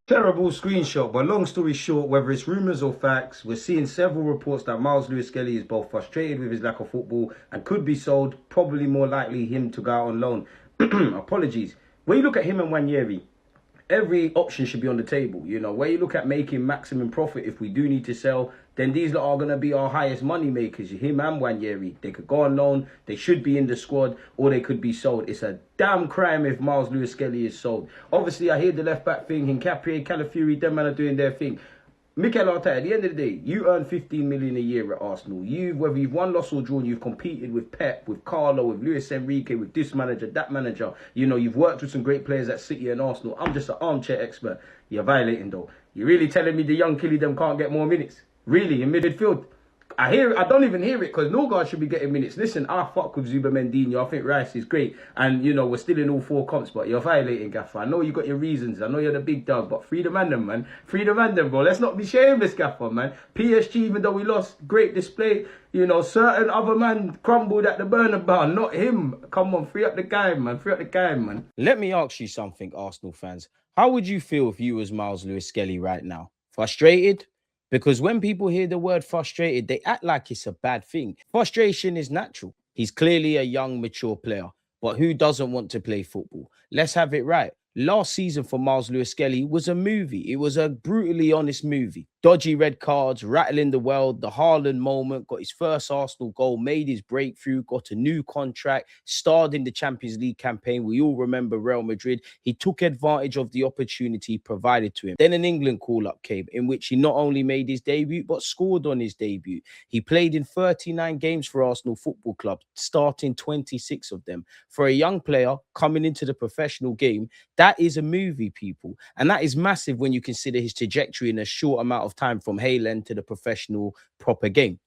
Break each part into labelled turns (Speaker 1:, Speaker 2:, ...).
Speaker 1: Terrible screenshot, but long story short, whether it's rumours or facts, we're seeing several reports that Myles Lewis-Skelly is both frustrated with his lack of football and could be sold, probably more likely him to go out on loan. Apologies. When you look at him and Wanyeri, every option should be on the table. You know, where you look at making maximum profit, if we do need to sell, then these are going to be our highest money makers. Him and Wanyeri, they could go on loan, they should be in the squad, or they could be sold. It's a damn crime if Myles Lewis-Skelly is sold. Obviously, I hear the left back thing, Hincapié, Calafiori, them men are doing their thing. Mikel Arteta, at the end of the day, you earn 15 million a year at Arsenal. Whether you've won, lost or drawn, you've competed with Pep, with Carlo, with Luis Enrique, with this manager, that manager. You know, you've worked with some great players at City and Arsenal. I'm just an armchair expert. You're violating though. You're really telling me the young killie them can't get more minutes? Really, in midfield? I hear it. I don't even hear it because Norgard should be getting minutes. Listen, I fuck with Zuba Mendinho. I think Rice is great. And, you know, we're still in all four comps, but you're violating, Gaffer. I know you got your reasons. I know you're the big dog, but free the man them, man. Free the man them, bro. Let's not be shameless, Gaffer, man. PSG, even though we lost, great display. You know, certain other man crumbled at the burner bar, not him. Come on, free up the guy, man. Free up the guy, man.
Speaker 2: Let me ask you something, Arsenal fans. How would you feel if you was Myles Lewis-Skelly right now? Frustrated? Because when people hear the word frustrated, they act like it's a bad thing. Frustration is natural. He's clearly a young, mature player. But who doesn't want to play football? Let's have it right. Last season for Myles Lewis-Skelly was a movie. It was a brutally honest movie. Dodgy red cards, rattling the world, the Haaland moment, got his first Arsenal goal, made his breakthrough, got a new contract, starred in the Champions League campaign. We all remember Real Madrid. He took advantage of the opportunity provided to him. Then an England call-up came in which he not only made his debut, but scored on his debut. He played in 39 games for Arsenal Football Club, starting 26 of them. For a young player coming into the professional game, that is a movie, people. And that is massive when you consider his trajectory in a short amount of time from Hale End to the professional proper game.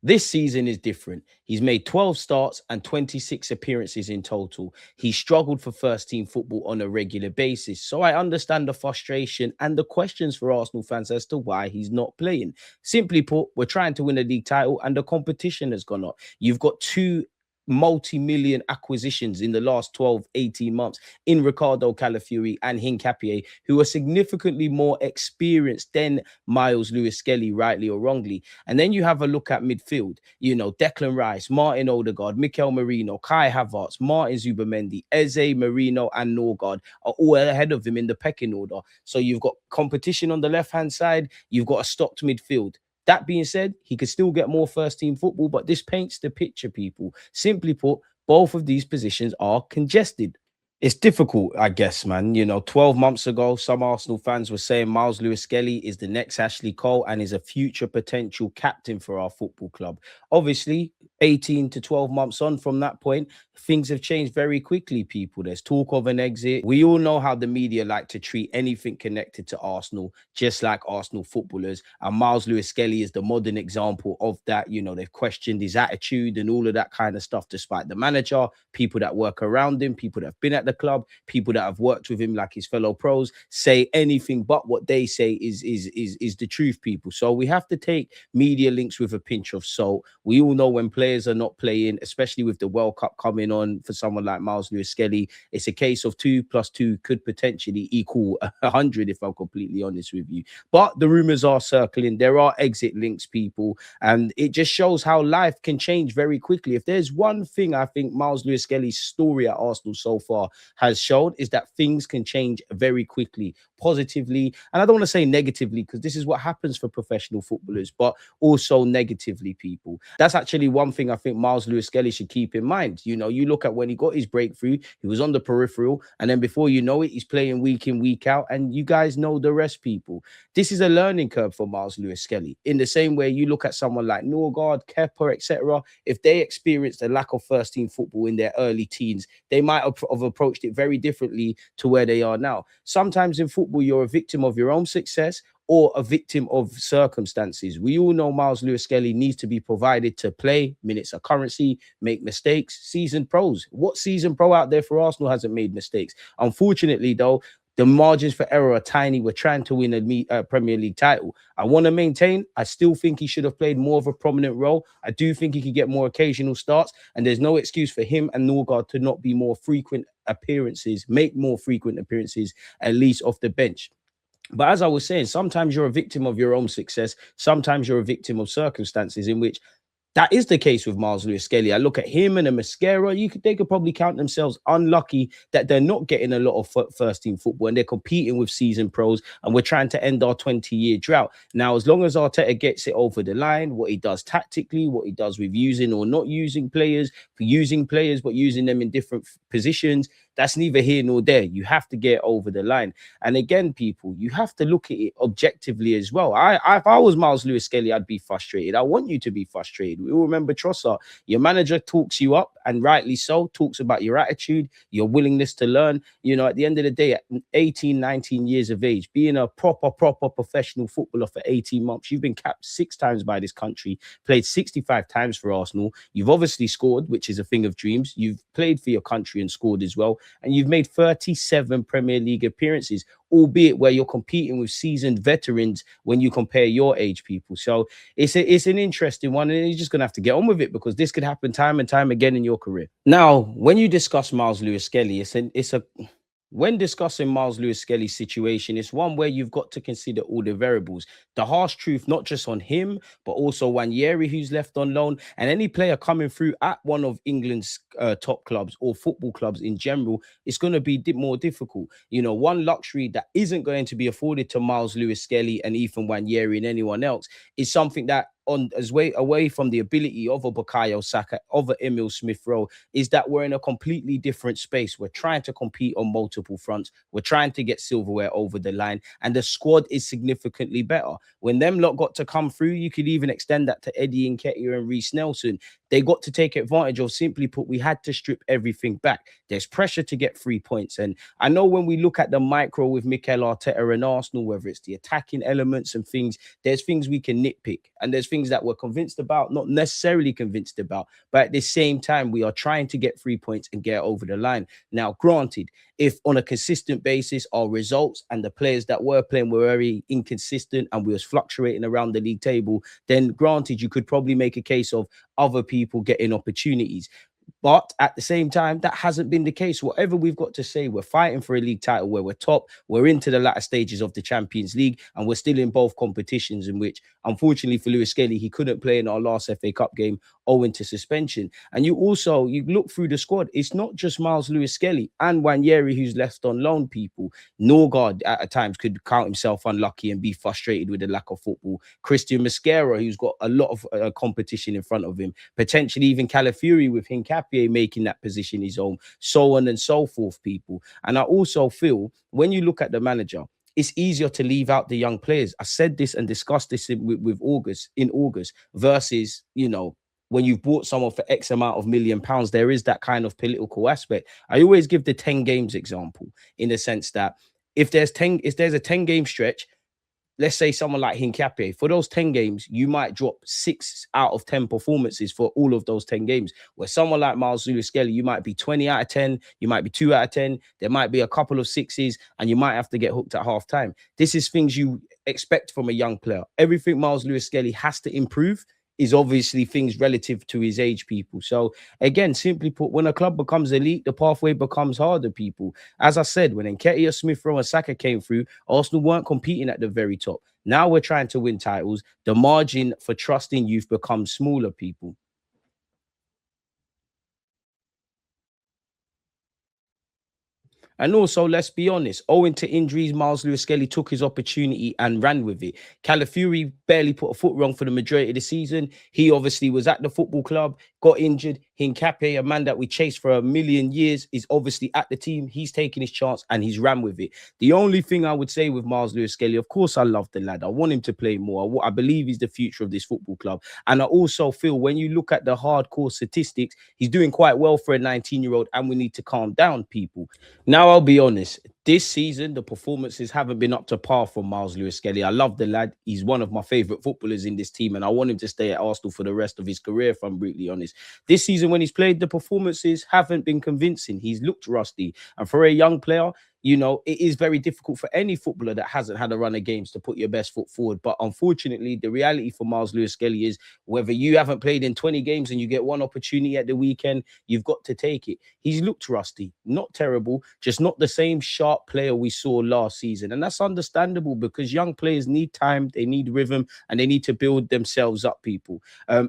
Speaker 2: This season is different. He's made 12 starts and 26 appearances in total. He struggled for first team football on a regular basis. So I understand the frustration and the questions for Arsenal fans as to why he's not playing. Simply put, we're trying to win a league title and the competition has gone up. You've got two multi-million acquisitions in the last 12, 18 months in Ricardo Calafiori and Hincapié, who are significantly more experienced than Myles Lewis-Skelly, rightly or wrongly. And then you have a look at midfield, you know, Declan Rice, Martin Odegaard, Mikel Merino, Kai Havertz, Martin Zubamendi, Eze, Merino and Norgard are all ahead of him in the pecking order. So you've got competition on the left-hand side, you've got a stocked midfield. That being said, he could still get more first-team football, but this paints the picture, people. Simply put, both of these positions are congested. It's difficult, I guess, man. You know, 12 months ago, some Arsenal fans were saying Myles Lewis-Skelly is the next Ashley Cole and is a future potential captain for our football club. Obviously, 18 to 12 months on from that point, things have changed very quickly, people. There's talk of an exit. We all know how the media like to treat anything connected to Arsenal, just like Arsenal footballers. And Myles Lewis-Skelly is the modern example of that. You know, they've questioned his attitude and all of that kind of stuff, despite the manager, people that work around him, people that have been at the club, people that have worked with him like his fellow pros, say anything but what they say is the truth, people. So we have to take media links with a pinch of salt. We all know when players are not playing, especially with the World Cup coming on for someone like Myles Lewis-Skelly, it's a case of 2 + 2 could potentially equal 100, if I'm completely honest with you. But the rumors are circling. There are exit links, people, and it just shows how life can change very quickly. If there's one thing I think Myles Lewis-Skelly's story at Arsenal so far has shown, is that things can change very quickly, positively, and I don't want to say negatively, because this is what happens for professional footballers, but also negatively, people. That's actually one thing I think Myles Lewis-Skelly should keep in mind. You know, you look at when he got his breakthrough, he was on the peripheral, and then before you know it, he's playing week in, week out, and you guys know the rest, people. This is a learning curve for Myles Lewis-Skelly. In the same way you look at someone like Norgard, Kepa, etc., if they experienced a lack of first-team football in their early teens, they might have approached it very differently to where they are now. Sometimes in football, you're a victim of your own success or a victim of circumstances. We all know Myles Lewis-Skelly needs to be provided to play. Minutes are currency, make mistakes. Seasoned pros. What seasoned pro out there for Arsenal hasn't made mistakes? Unfortunately, though, the margins for error are tiny. We're trying to win a Premier League title. I want to maintain, I still think he should have played more of a prominent role. I do think he could get more occasional starts, and there's no excuse for him and Norgard to not be more frequent appearances, make more frequent appearances, at least off the bench. But as I was saying, sometimes you're a victim of your own success. Sometimes you're a victim of circumstances in which that is the case with Myles Lewis-Skelly. I look at him and a Mascara. They could probably count themselves unlucky that they're not getting a lot of first team football and they're competing with seasoned pros. And we're trying to end our 20-year drought. Now, as long as Arteta gets it over the line, what he does tactically, what he does with using or not using players, but using them in different positions, that's neither here nor there. You have to get over the line. And again, people, you have to look at it objectively as well. If I was Myles Lewis-Skelly, I'd be frustrated. I want you to be frustrated. We all remember Trossard. Your manager talks you up, and rightly so, talks about your attitude, your willingness to learn. You know, at the end of the day, at 18, 19 years of age, being a proper professional footballer for 18 months, you've been capped 6 times by this country, played 65 times for Arsenal. You've obviously scored, which is a thing of dreams. You've played for your country and scored as well. And you've made 37 Premier League appearances, albeit where you're competing with seasoned veterans when you compare your age, people. So it's an interesting one, and you're just going to have to get on with it because this could happen time and time again in your career. Now, when you discuss Myles Lewis-Skelly, when discussing Myles Lewis-Skelly's situation, it's one where you've got to consider all the variables. The harsh truth, not just on him, but also Wanyeri, who's left on loan, and any player coming through at one of England's top clubs or football clubs in general, it's going to be more difficult. You know, one luxury that isn't going to be afforded to Myles Lewis-Skelly and Ethan Wanyeri and anyone else is something that away from the ability of a Bukayo Saka, of a Emil Smith-Rowe, is that we're in a completely different space. We're trying to compete on multiple fronts. We're trying to get silverware over the line, and the squad is significantly better. When them lot got to come through, you could even extend that to Eddie Nketiah and Reece Nelson. They got to take advantage of, simply put, we had to strip everything back. There's pressure to get 3 points. And I know when we look at the micro with Mikel Arteta and Arsenal, whether it's the attacking elements and things, there's things we can nitpick. And there's things that we're convinced about, not necessarily convinced about. But at the same time, we are trying to get 3 points and get over the line. Now, granted, if on a consistent basis, our results and the players that were playing were very inconsistent and we was fluctuating around the league table, then granted, you could probably make a case of other people getting opportunities. But at the same time, that hasn't been the case. Whatever we've got to say, we're fighting for a league title where we're top. We're into the latter stages of the Champions League, and we're still in both competitions, in which, unfortunately for Lewis-Skelly, he couldn't play in our last FA Cup game owing to suspension. And you look through the squad, it's not just Myles Lewis-Skelly and Wanyeri who's left on loan, people. Norgard at times could count himself unlucky and be frustrated with the lack of football. Christian Mascara, who's got a lot of competition in front of him. Potentially even Calafiori with Hincapie making that position his own. So on and so forth, people. And I also feel when you look at the manager, it's easier to leave out the young players. I said this and discussed this with August versus, you know, when you've bought someone for X amount of £1 million, there is that kind of political aspect. I always give the 10 games example in the sense that if there's a 10 game stretch, let's say someone like Hincapie, for those 10 games, you might drop 6 out of 10 performances for all of those 10 games. Where someone like Myles Lewis-Skelly, you might be 20 out of 10, you might be 2 out of 10, there might be a couple of 6s, and you might have to get hooked at half time. This is things you expect from a young player. Everything Myles Lewis-Skelly has to improve is obviously things relative to his age, people. So again, simply put, when a club becomes elite, the pathway becomes harder, people. As I said, when Nketiah, Smith-Rowe and Saka came through, Arsenal weren't competing at the very top. Now we're trying to win titles. The margin for trusting youth becomes smaller, people. And also, let's be honest, owing to injuries, Myles Lewis-Skelly took his opportunity and ran with it. Calafiori barely put a foot wrong for the majority of the season. He obviously was at the football club, got injured. Hincapie, a man that we chased for 1,000,000 years, is obviously at the team. He's taken his chance and he's ran with it. The only thing I would say with Myles Lewis-Skelly, of course, I love the lad. I want him to play more. I believe he's the future of this football club. And I also feel when you look at the hardcore statistics, he's doing quite well for a 19-year-old, and we need to calm down, people. Now, I'll be honest, this season, the performances haven't been up to par for Myles Lewis-Skelly. I love the lad. He's one of my favourite footballers in this team, and I want him to stay at Arsenal for the rest of his career, if I'm brutally honest. This season, when he's played, the performances haven't been convincing. He's looked rusty. And for a young player, you know, it is very difficult for any footballer that hasn't had a run of games to put your best foot forward. But unfortunately, the reality for Myles Lewis-Skelly is whether you haven't played in 20 games and you get one opportunity at the weekend, you've got to take it. He's looked rusty, not terrible, just not the same sharp player we saw last season. And that's understandable because young players need time, they need rhythm, and they need to build themselves up, people.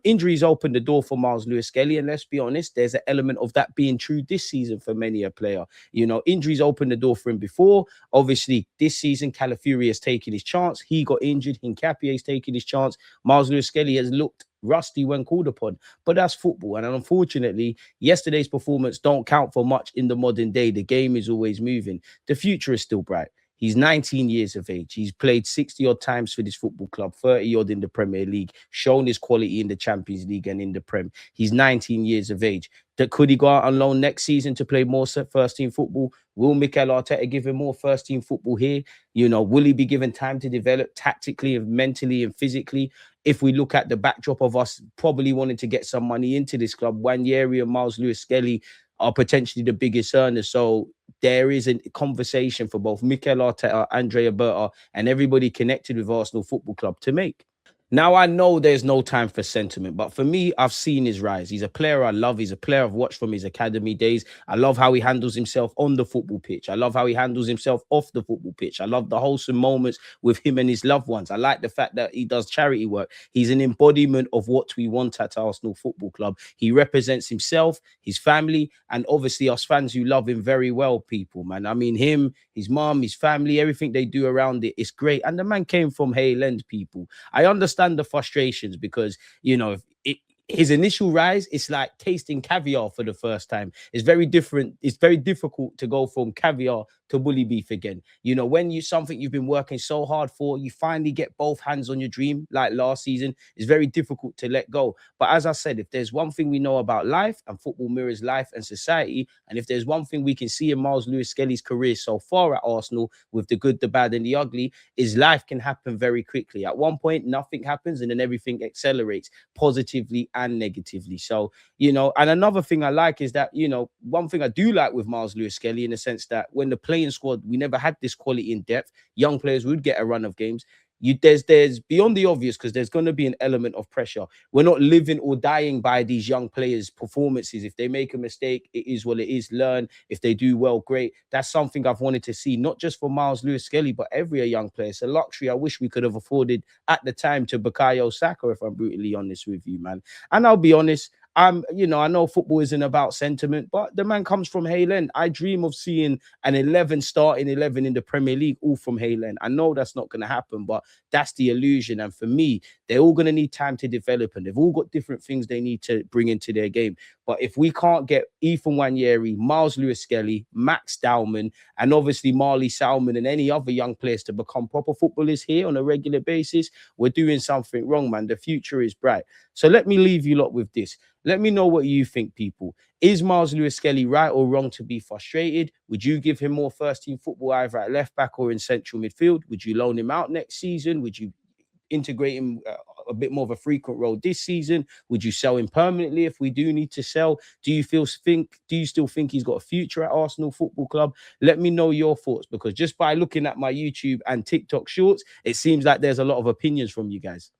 Speaker 2: Injuries opened the door for Myles Lewis-Skelly, and let's be honest, there's an element of that being true this season for many a player. You know, injuries opened the door for him before. Obviously, this season, Calafiori has taken his chance. He got injured. Hincapié has taken his chance. Myles Lewis-Skelly has looked rusty when called upon, but that's football. And unfortunately, yesterday's performance don't count for much in the modern day. The game is always moving. The future is still bright. He's 19 years of age. He's played 60 odd times for this football club, 30 odd in the Premier League, shown his quality in the Champions League and in the Prem. He's 19 years of age. Could he go out on loan next season to play more first team football? Will Mikel Arteta give him more first team football here? You know, will he be given time to develop tactically and mentally and physically? If we look at the backdrop of us probably wanting to get some money into this club, Wanyeri and Myles Lewis-Skelly are potentially the biggest earners. So there is a conversation for both Mikel Arteta, Andrea Berta, and everybody connected with Arsenal Football Club to make. Now, I know there's no time for sentiment, but for me, I've seen his rise. He's a player I love. He's a player I've watched from his academy days. I love how he handles himself on the football pitch. I love how he handles himself off the football pitch. I love the wholesome moments with him and his loved ones. I like the fact that he does charity work. He's an embodiment of what we want at Arsenal Football Club. He represents himself, his family, and obviously us fans who love him very well, people, man. I mean, him, his mom, his family, everything they do around it, it's great. And the man came from Hale End, people. I understand the frustrations because, you know, his initial rise, it's like tasting caviar for the first time. It's very different. It's very difficult to go from caviar to bully beef again. You know, when you something you've been working so hard for, you finally get both hands on your dream, like last season, it's very difficult to let go. But as I said, if there's one thing we know about life, and football mirrors life and society, and if there's one thing we can see in Myles Lewis-Skelly's career so far at Arsenal, with the good, the bad, and the ugly, is life can happen very quickly. At one point, nothing happens, and then everything accelerates positively and negatively. So, you know, and another thing I like is that, you know, one thing I do like with Myles Lewis-Skelly in the sense that when the playing squad, we never had this quality in depth, young players would get a run of games. There's beyond the obvious, because there's going to be an element of pressure. We're not living or dying by these young players' performances. If they make a mistake, it is what it is. Learn. If they do well, great. That's something I've wanted to see, not just for Myles Lewis-Skelly, but every young player. It's a luxury I wish we could have afforded at the time to Bukayo Saka, if I'm brutally honest with you, man. And I'll be honest, you know, I know football isn't about sentiment, but the man comes from Hale End. I dream of seeing an 11 starting 11 in the Premier League, all from Hale End. I know that's not going to happen, but that's the illusion. And for me, they're all going to need time to develop, and they've all got different things they need to bring into their game. But if we can't get Ethan Wanyeri, Myles Lewis-Skelly, Max Dowman, and obviously Marley Salmon and any other young players to become proper footballers here on a regular basis, we're doing something wrong, man. The future is bright. So let me leave you lot with this. Let me know what you think, people. Is Myles Lewis-Skelly right or wrong to be frustrated? Would you give him more first-team football either at left-back or in central midfield? Would you loan him out next season? Would you integrate him a bit more of a frequent role this season? Would you sell him permanently if we do need to sell? Do you still think he's got a future at Arsenal Football Club? Let me know your thoughts, because just by looking at my YouTube and TikTok shorts, it seems like there's a lot of opinions from you guys.